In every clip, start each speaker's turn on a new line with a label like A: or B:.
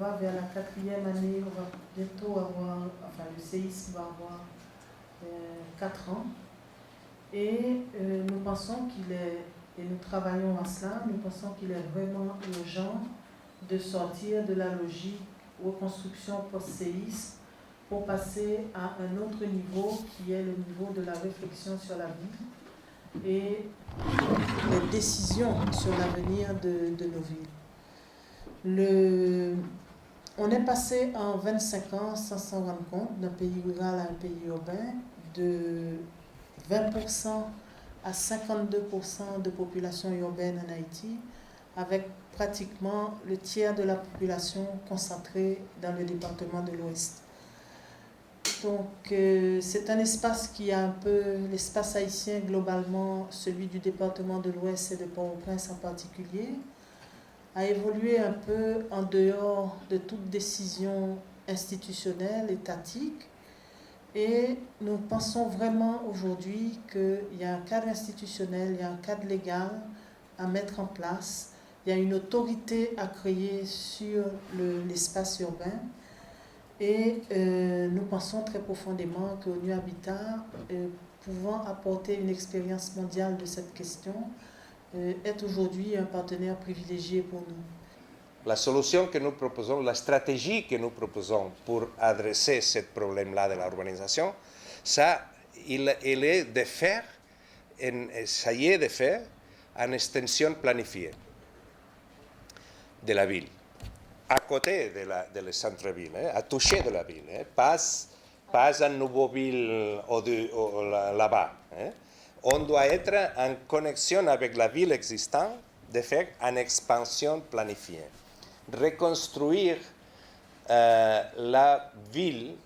A: va vers la 4e année, on va bientôt avoir, enfin le séisme va avoir 4 ans. Et nous pensons qu'il est, et nous travaillons à cela, nous pensons qu'il est vraiment urgent de sortir de la logique reconstruction post-séisme pour passer à un autre niveau qui est le niveau de la réflexion sur la vie et les décisions sur l'avenir de nos villes. On est passé en 25 ans, sans s'en rendre compte, d'un pays rural à un pays urbain, de 20% à 52% de population urbaine en Haïti, avec pratiquement le tiers de la population concentrée dans le département de l'Ouest. Donc c'est un espace qui a un peu, l'espace haïtien globalement, celui du département de l'Ouest et de Port-au-Prince en particulier, a évolué un peu en dehors de toute décision institutionnelle, étatique. Et nous pensons vraiment aujourd'hui qu'il y a un cadre institutionnel, il y a un cadre légal à mettre en place, il y a une autorité à créer sur l'espace urbain. Et nous pensons très profondément qu'ONU Habitat, pouvant apporter une expérience mondiale de cette question, est aujourd'hui un partenaire privilégié pour nous.
B: La solution que nous proposons, la stratégie que nous proposons pour adresser ce problème-là de l'urbanisation, ça, il est de faire, ça y est de faire, une extension planifiée de la ville, à côté de centre-ville, à toucher de la ville, pas une nouvelle ville là-bas. On doit être en connexion avec la ville existante, de faire une expansion planifiée. Reconstruire la ville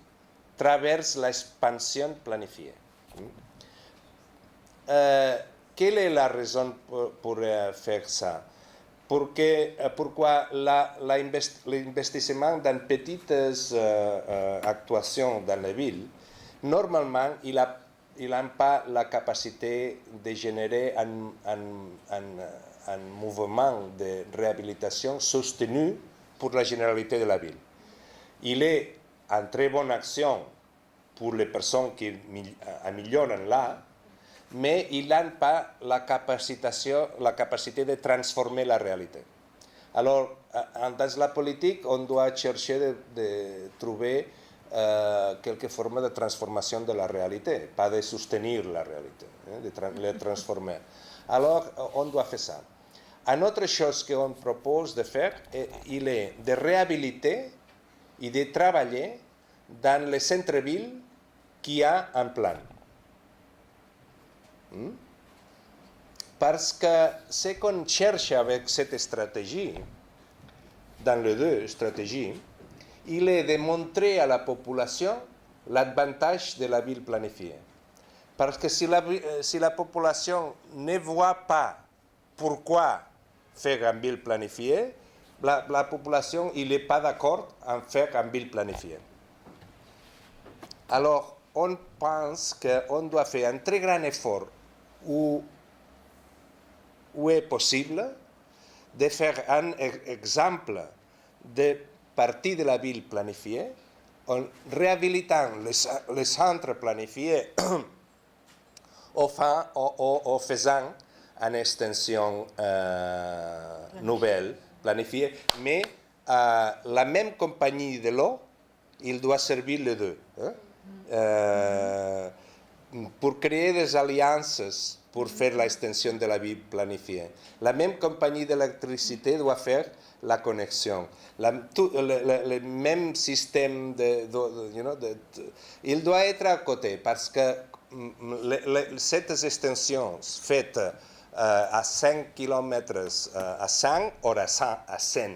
B: traverse l'expansion planifiée. Quelle est la raison pour faire ça? Pourquoi l'investissement dans petites actuations dans la ville, normalement, il n'a pas la capacité de générer un mouvement de réhabilitation soutenu pour la généralité de la ville. Il est en très bonne action pour les personnes qui améliorent là, mais il n'a pas la capacité de transformer la réalité. Alors, dans la politique, on doit chercher de trouver quelque forme de transformation de la réalité, pas de soutenir la réalité, de la transformer. Alors, on doit faire ça. Une autre chose qu'on propose de faire, il est de réhabiliter et de travailler dans les centres-villes qui ont un plan. Parce que ce qu'on cherche avec cette stratégie, dans les deux stratégies, il est de montrer à la population l'avantage de la ville planifiée. Parce que si la population ne voit pas pourquoi faire une ville planifiée, la population n'est pas d'accord en faire une ville planifiée. Alors, on pense qu'on doit faire un très grand effort où est possible de faire un exemple de partie de la ville planifiée en réhabilitant les centres planifiés en faisant une extension nouvelle, planifiée, mais la même compagnie de l'eau, il doit servir les deux. Pour créer des alliances pour faire l'extension de la ville planifiée. La même compagnie d'électricité doit faire la connexion. Le même système il doit être à côté parce que cette extension faite à 5 km à 100 ou à 100, à 5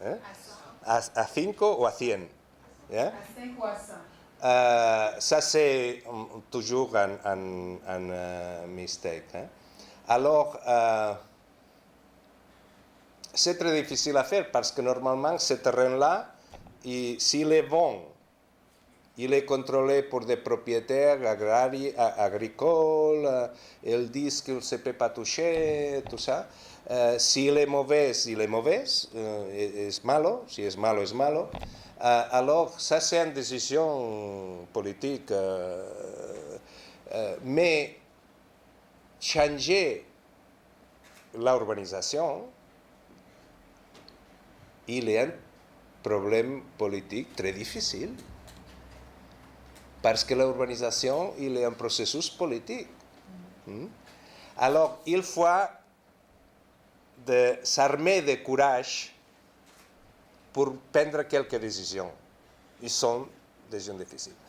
B: ou à 100.
A: À 5 ou à 100.
B: Ça, c'est toujours un mistake. Alors, c'est très difficile à faire parce que normalement, ce terrain-là, s'il est bon, il est contrôlé par des propriétaires agricoles, ils disent qu'il ne se peut pas toucher, tout ça. S'il est mauvais, il est mauvais, es malo, si es malo, es malo. Alors, ça c'est une décision politique. Mais changer l'urbanisation, il est un problème politique très difficile. Parce que l'urbanisation, il est un processus politique. Alors, il faut s'armer de courage pour prendre quelques décisions. Ils sont des décisions difficiles.